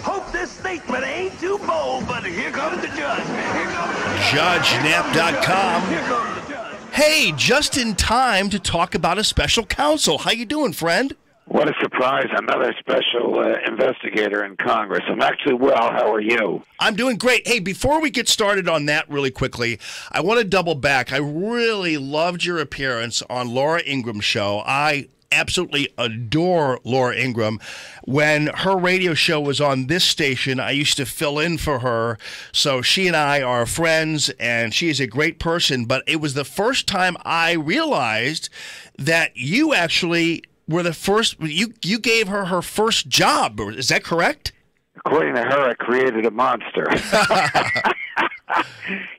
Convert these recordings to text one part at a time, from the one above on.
Hope this statement ain't too bold, but here comes the judge. Here comes the judge. JudgeNap.com. Here comes the judge. Hey, just in time to talk about a special counsel. How you doing, friend? What a surprise. Another special investigator in Congress. I'm actually well. How are you? I'm doing great. Hey, before we get started on that really quickly, I want to double back. I really loved your appearance on Laura Ingram's show. I absolutely adore Laura Ingram. When her radio show was on this station, I used to fill in for her. So she and I are friends, and she is a great person. But it was the first time I realized that you actually were the first. You gave her her first job. Is that correct? According to her, I created a monster.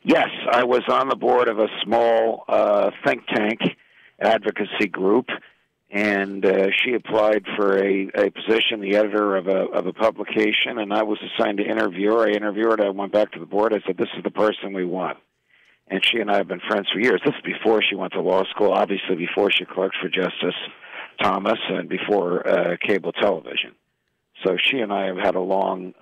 Yes, I was on the board of a small think tank advocacy group, and she applied for a position, the editor of a publication, and I was assigned to interview her. I interviewed her. I went back to the board. I said, this is the person we want. And she and I have been friends for years. This is before she went to law school, obviously before she clerked for Justice Thomas, and before cable television. So she and I have had a long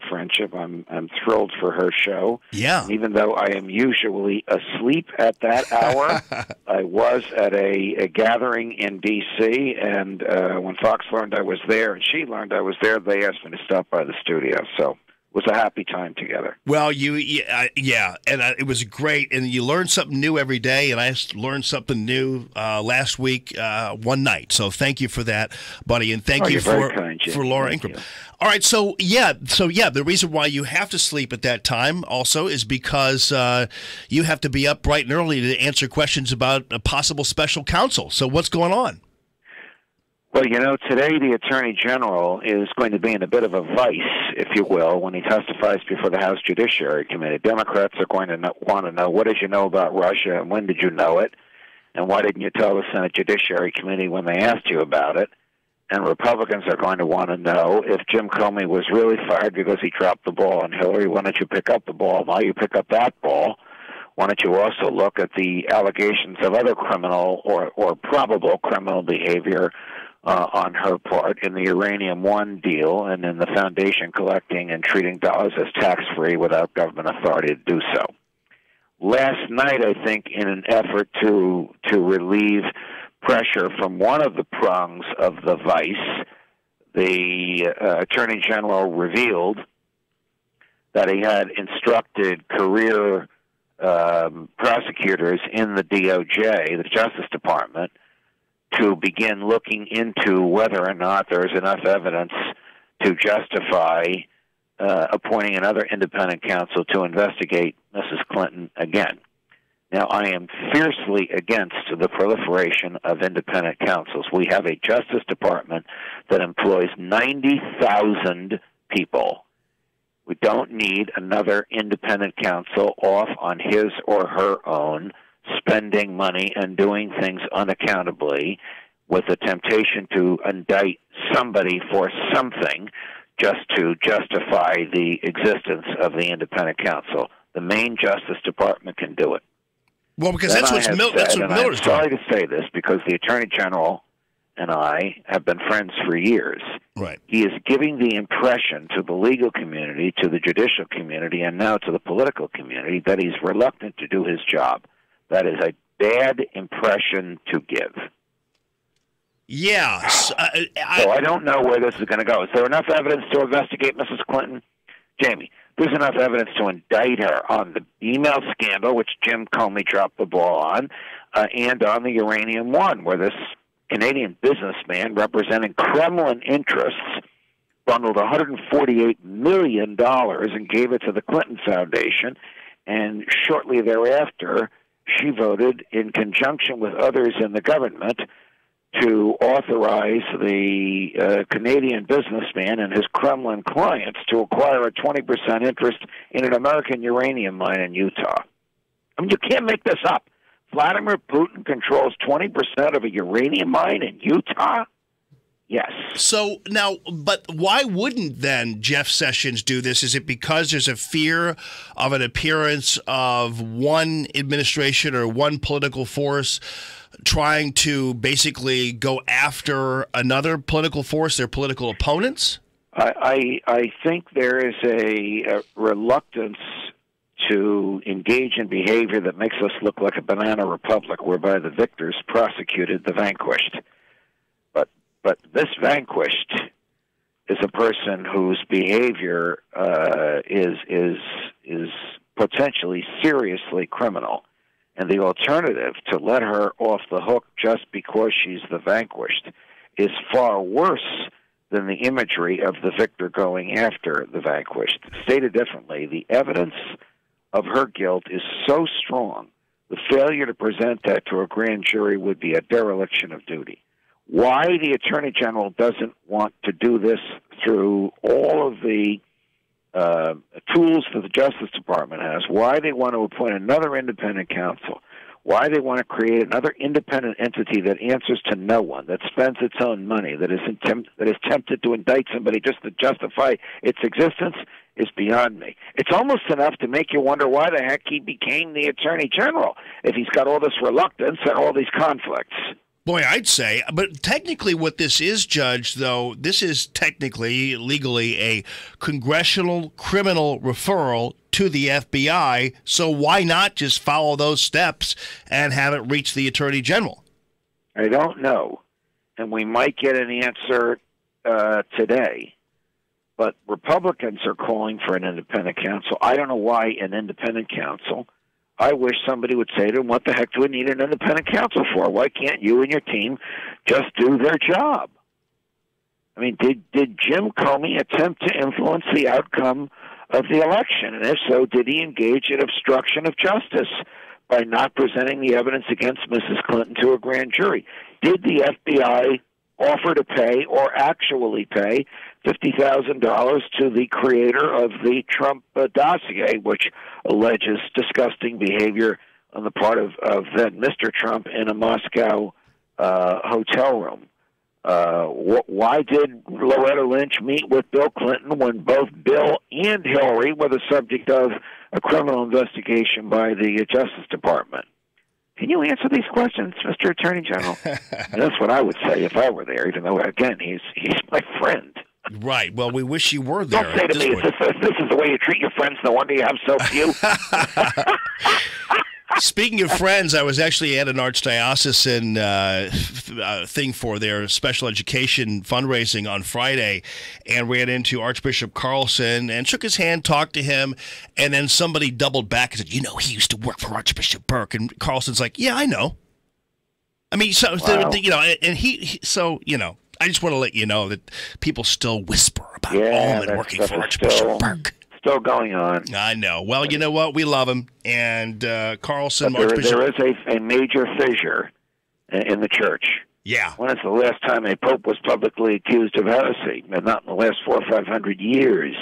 friendship. I'm thrilled for her show. Yeah. And even though I am usually asleep at that hour, I was at a gathering in D.C., and when Fox learned I was there and she learned I was there, they asked me to stop by the studio. So it was a happy time together. Well, it was great, and you learn something new every day, and I learned something new last week, one night. So thank you for that, buddy, and thank you for Laura Ingram. All right, so the reason why you have to sleep at that time also is because you have to be up bright and early to answer questions about a possible special counsel. So what's going on? Well, today the Attorney General is going to be in a bit of a vice, if you will, when he testifies before the House Judiciary Committee. Democrats are going to want to know, what did you know about Russia, and when did you know it, and why didn't you tell the Senate Judiciary Committee when they asked you about it? And Republicans are going to want to know if Jim Comey was really fired because he dropped the ball on Hillary. Why don't you pick up the ball? Now you pick up that ball. Why don't you also look at the allegations of other criminal or probable criminal behavior on her part in the Uranium One deal and in the foundation collecting and treating dollars as tax-free without government authority to do so. Last night, I think, in an effort to relieve pressure from one of the prongs of the vice, the Attorney General revealed that he had instructed career prosecutors in the DOJ, the Justice Department, to begin looking into whether or not there is enough evidence to justify appointing another independent counsel to investigate Mrs. Clinton again. Now, I am fiercely against the proliferation of independent counsels. We have a Justice Department that employs 90,000 people. We don't need another independent counsel off on his or her own, spending money and doing things unaccountably with the temptation to indict somebody for something just to justify the existence of the independent counsel. The main Justice Department can do it. Well, because that's what Miller's doing. I'm sorry to say this because the Attorney General and I have been friends for years. Right. He is giving the impression to the legal community, to the judicial community, and now to the political community that he's reluctant to do his job. That is a bad impression to give. Yeah. So I don't know where this is going to go. Is there enough evidence to investigate Mrs. Clinton? Jamie, there's enough evidence to indict her on the email scandal, which Jim Comey dropped the ball on, and on the Uranium One, where this Canadian businessman representing Kremlin interests bundled $148 million and gave it to the Clinton Foundation, and shortly thereafter she voted in conjunction with others in the government to authorize the Canadian businessman and his Kremlin clients to acquire a 20% interest in an American uranium mine in Utah. I mean, you can't make this up. Vladimir Putin controls 20% of a uranium mine in Utah? Yes. So now, but why wouldn't then Jeff Sessions do this? Is it because there's a fear of an appearance of one administration or one political force trying to basically go after another political force, their political opponents? I think there is a reluctance to engage in behavior that makes us look like a banana republic, whereby the victors prosecuted the vanquished. But this vanquished is a person whose behavior is potentially seriously criminal, and the alternative to let her off the hook just because she's the vanquished is far worse than the imagery of the victor going after the vanquished. Stated differently, the evidence of her guilt is so strong, the failure to present that to a grand jury would be a dereliction of duty. Why the Attorney General doesn't want to do this through all of the tools that the Justice Department has, why they want to appoint another independent counsel, why they want to create another independent entity that answers to no one, that spends its own money, that is tempted to indict somebody just to justify its existence, is beyond me. It's almost enough to make you wonder why the heck he became the Attorney General if he's got all this reluctance and all these conflicts. Boy, I'd say, but technically what this is, Judge, though, this is technically, legally, a congressional criminal referral to the FBI, so why not just follow those steps and have it reach the Attorney General? I don't know, and we might get an answer today, but Republicans are calling for an independent counsel. I don't know why an independent counsel. I wish somebody would say to them, what the heck do we need an independent counsel for? Why can't you and your team just do their job? I mean, did Jim Comey attempt to influence the outcome of the election? And if so, did he engage in obstruction of justice by not presenting the evidence against Mrs. Clinton to a grand jury? Did the FBI offer to pay or actually pay $50,000 to the creator of the Trump dossier, which alleges disgusting behavior on the part of then Mr. Trump in a Moscow hotel room? Why did Loretta Lynch meet with Bill Clinton when both Bill and Hillary were the subject of a criminal investigation by the Justice Department? Can you answer these questions, Mr. Attorney General? That's what I would say if I were there, even though, again, he's my friend. Right. Well, we wish you were there. Don't say to me, this is the way you treat your friends. No wonder you have so few. Speaking of friends, I was actually at an archdiocesan thing for their special education fundraising on Friday and ran into Archbishop Carlson and shook his hand, talked to him, and then somebody doubled back and said, you know, he used to work for Archbishop Burke. And Carlson's like, yeah, I know. I mean, so, wow. you know, and so, you know, I just want to let you know that people still whisper about Allman working for Archbishop Burke. Still going on. I know. Well, you know what? We love him. And Carlson, there is a major fissure in the church. Yeah. When is the last time a pope was publicly accused of heresy? Not in the last 400 or 500 years.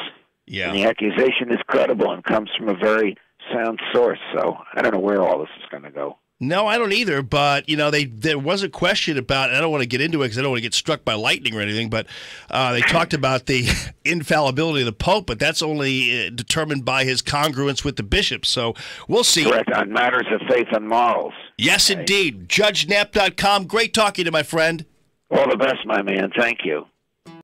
Yeah. And the accusation is credible and comes from a very sound source. So I don't know where all this is going to go. No, I don't either, but, you know, there was a question about, and I don't want to get into it because I don't want to get struck by lightning or anything, but they talked about the infallibility of the Pope, but that's only determined by his congruence with the bishops, so we'll see. Correct, on matters of faith and morals. Yes, indeed. JudgeNapp.com. Great talking to my friend. All the best, my man. Thank you.